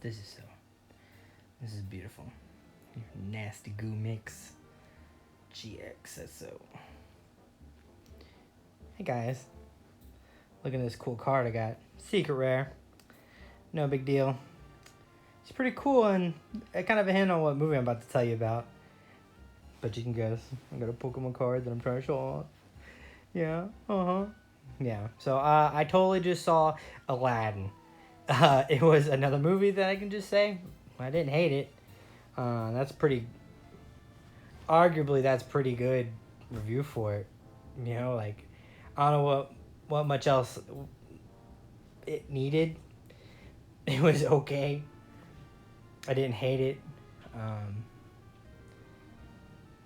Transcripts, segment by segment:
This is so. This is beautiful. Nasty goo mix. GXSO. Hey guys. Look at this cool card I got. Secret rare. No big deal. It's pretty cool and kind of a hint on what movie I'm about to tell you about. But you can guess. I got a Pokemon card that I'm trying to show off. Yeah. Yeah. So I totally just saw Aladdin. It was another movie that I can just say I didn't hate it. Arguably that's pretty good review for it. You know, like I don't know what much else it needed. It was okay. I didn't hate it.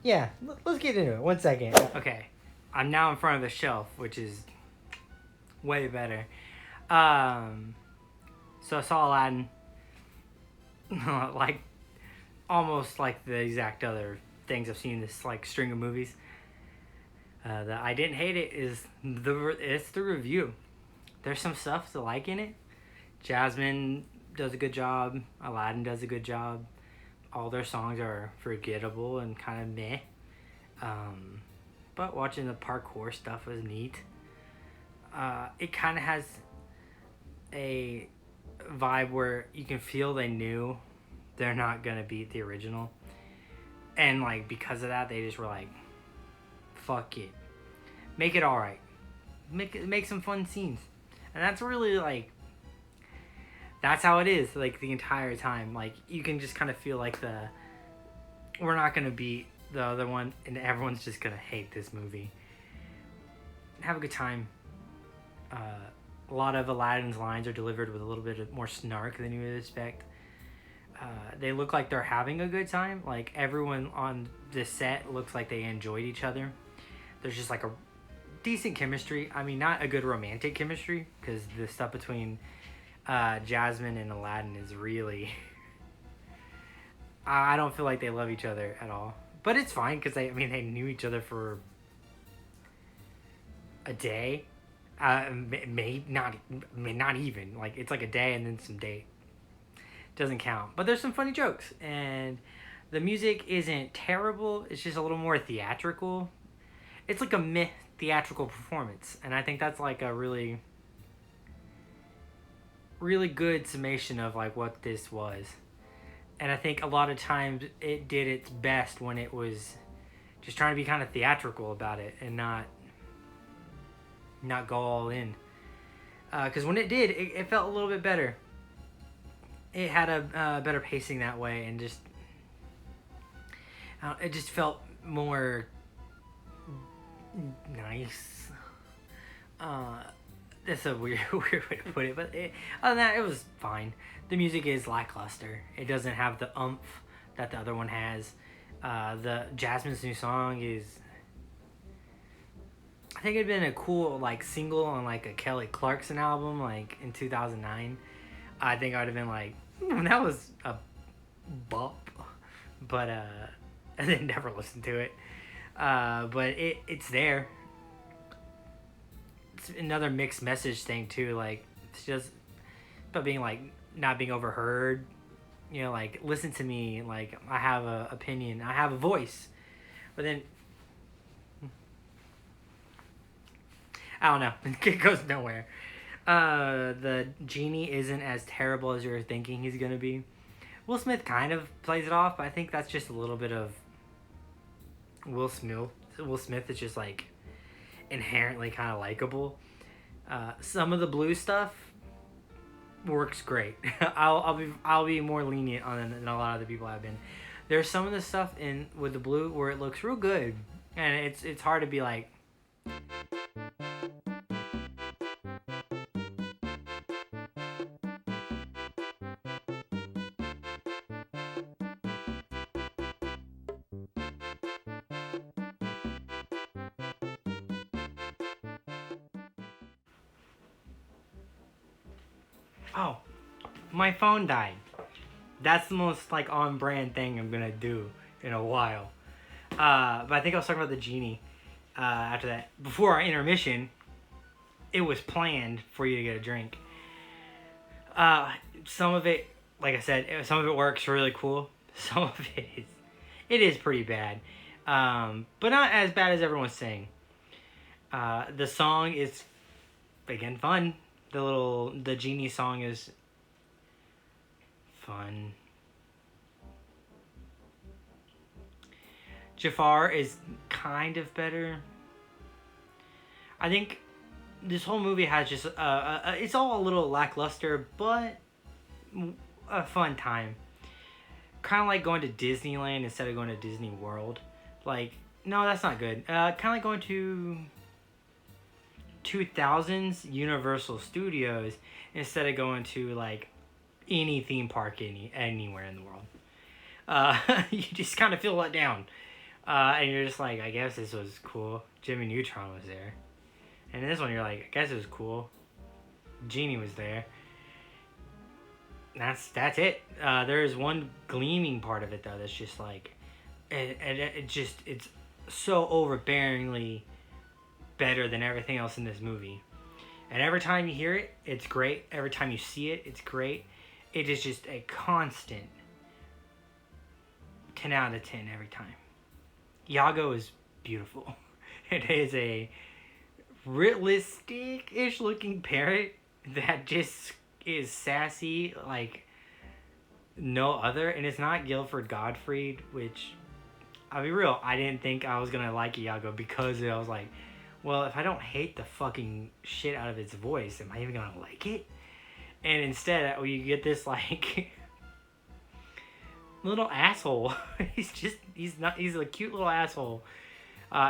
Yeah, let's get into it. 1 second. Okay, I'm now in front of the shelf, which is way better. So I saw Aladdin, like almost like the exact other things I've seen in this like string of movies. That I didn't hate it is it's the review. There's some stuff to like in it. Jasmine does a good job. Aladdin does a good job. All their songs are forgettable and kind of meh. But watching the parkour stuff was neat. It kind of has a vibe where you can feel they knew they're not going to beat the original. And like because of that, they just were like, fuck it. Make it alright. Make some fun scenes. And that's really like, that's how it is like the entire time. Like you can just kind of feel like we're not gonna beat the other one and everyone's just gonna hate this movie. Have a good time. A lot of Aladdin's lines are delivered with a little bit more snark than you would expect. They look like they're having a good time. Like everyone on this set looks like they enjoyed each other. There's just like a decent chemistry. I mean, not a good romantic chemistry because the stuff between Jasmine and Aladdin is really I don't feel like they love each other at all, but it's fine because they knew each other for a day, not even like it's like a day and then some date doesn't count, but there's some funny jokes and the music isn't terrible. It's just a little more theatrical. It's like a meh theatrical performance, and I think that's like a really good summation of like what this was. And I think a lot of times it did its best when it was just trying to be kind of theatrical about it and not go all in. Because when it did, it felt a little bit better. It had a better pacing that way, and just it just felt more nice. That's a weird way to put it, but other than that, it was fine. The music is lackluster. It doesn't have the oomph that the other one has. The Jasmine's new song is, I think it'd been a cool like single on like a Kelly Clarkson album like in 2009. I think I'd have been like, that was a bop, but I then never listened to it. But it's there. It's another mixed message thing too. Like it's just about being like not being overheard. You know, like listen to me. Like I have a opinion. I have a voice. But then I don't know. It goes nowhere. The genie isn't as terrible as you're thinking he's gonna be. Will Smith kind of plays it off, but I think that's just a little bit of Will Smith. Will Smith is just like inherently kind of likable. Some of the blue stuff works great. I'll be more lenient on it than a lot of the people have been. There's some of the stuff in with the blue where it looks real good, and it's hard to be like. Oh, my phone died. That's the most like on brand thing I'm gonna do in a while. But I think I was talking about the genie. After that, before our intermission, it was planned for you to get a drink. Some of it like I said, some of it works really cool. Some of it is pretty bad, but not as bad as everyone's saying. The song is again fun. The genie song is fun. Jafar is kind of better. I think this whole movie has just it's all a little lackluster, but a fun time. Kind of like going to Disneyland instead of going to Disney World. Like, no, that's not good. Kind of like going to 2000s Universal Studios instead of going to like any theme park anywhere in the world. You just kind of feel let down. And you're just like, I guess this was cool. Jimmy Neutron was there. And in this one, you're like, I guess it was cool. Genie was there. That's it. There is one gleaming part of it though that's just like, it's so overbearingly better than everything else in this movie. And every time you hear it, it's great. Every time you see it, it's great. It is just a constant 10 out of 10 every time. Iago is beautiful. It is a realistic-ish looking parrot that just is sassy like no other, and it's not Guilford Gottfried, which, I'll be real, I didn't think I was gonna like Iago because I was like, well, if I don't hate the fucking shit out of its voice, am I even gonna like it? And instead, you get this like little asshole. He's a cute little asshole.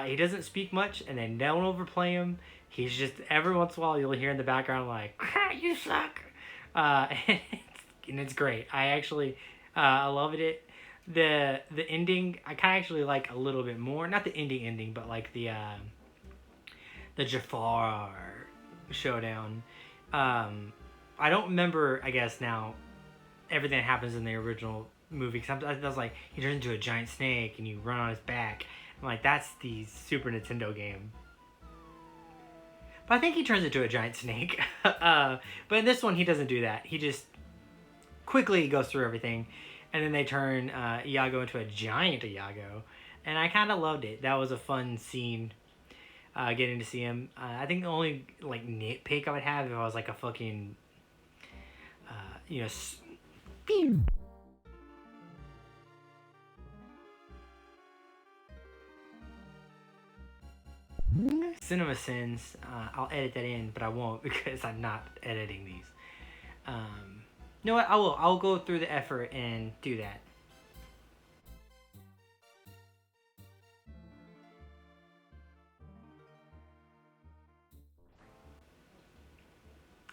He doesn't speak much, and they don't overplay him. He's just, every once in a while you'll hear in the background like, you suck. And it's great. I actually, I loved it. The ending, I kind of actually like a little bit more. Not the ending, but like the Jafar showdown. I don't remember, I guess now, everything that happens in the original movie. Cause I was like, he turns into a giant snake and you run on his back. I'm like, that's the Super Nintendo game. But I think he turns into a giant snake. But in this one, he doesn't do that. He just quickly goes through everything. And then they turn Iago into a giant Iago. And I kind of loved it. That was a fun scene, getting to see him. I think the only like nitpick I would have if I was like a fucking, Cinema Sins, I'll edit that in, but I won't because I'm not editing these. You know what? I will. I'll go through the effort and do that.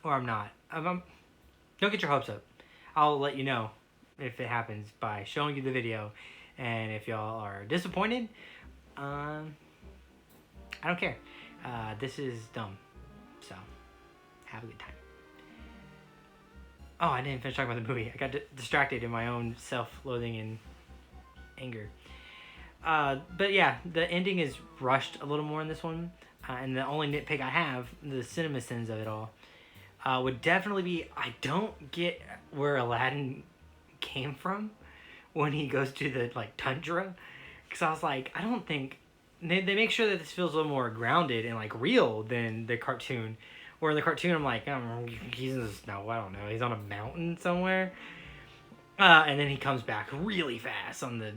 Or I'm not. Don't get your hopes up. I'll let you know if it happens by showing you the video. And if y'all are disappointed, I don't care. This is dumb. So, have a good time. Oh, I didn't finish talking about the movie. I got distracted in my own self-loathing and anger. But yeah, the ending is rushed a little more in this one. And the only nitpick I have, the cinema sins of it all, would definitely be, I don't get where Aladdin came from when he goes to the like tundra. Because I was like, I don't think... They make sure that this feels a little more grounded and like real than the cartoon. Where in the cartoon I'm like, he's in the snow, I don't know, he's on a mountain somewhere. And then he comes back really fast on the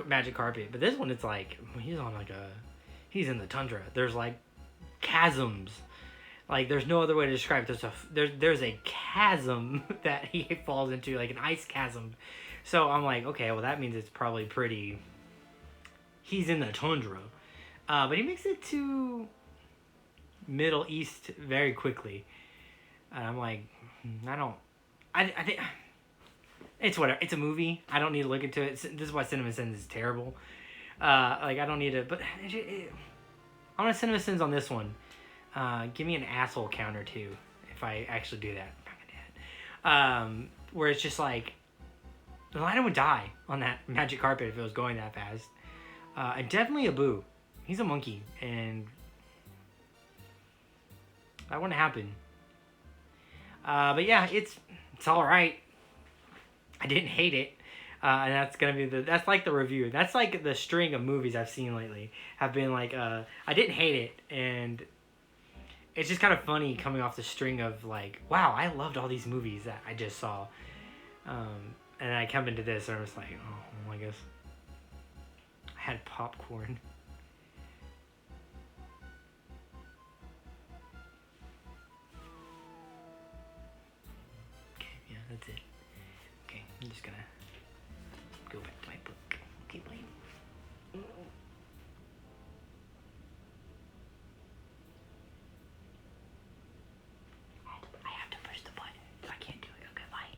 magic carpet. But this one, it's like, he's in the tundra. There's like chasms. Like there's no other way to describe it. There's a chasm that he falls into, like an ice chasm. So I'm like, okay, well that means it's probably pretty, he's in the tundra. But he makes it to Middle East very quickly. And I'm like, I think it's whatever. It's a movie. I don't need to look into it. This is why Cinema Sins is terrible. Like I don't need to, but I want a Cinema Sins on this one. Give me an asshole counter too, if I actually do that. Where it's just like, Aladdin would die on that magic carpet if it was going that fast. And definitely Abu. He's a monkey, and that wouldn't happen. But yeah, it's all right. I didn't hate it. And that's gonna be that's like the review. That's like the string of movies I've seen lately have been like I didn't hate it, and it's just kind of funny coming off the string of like, wow, I loved all these movies that I just saw, and I come into this and I'm just like, oh, well, I guess I had popcorn.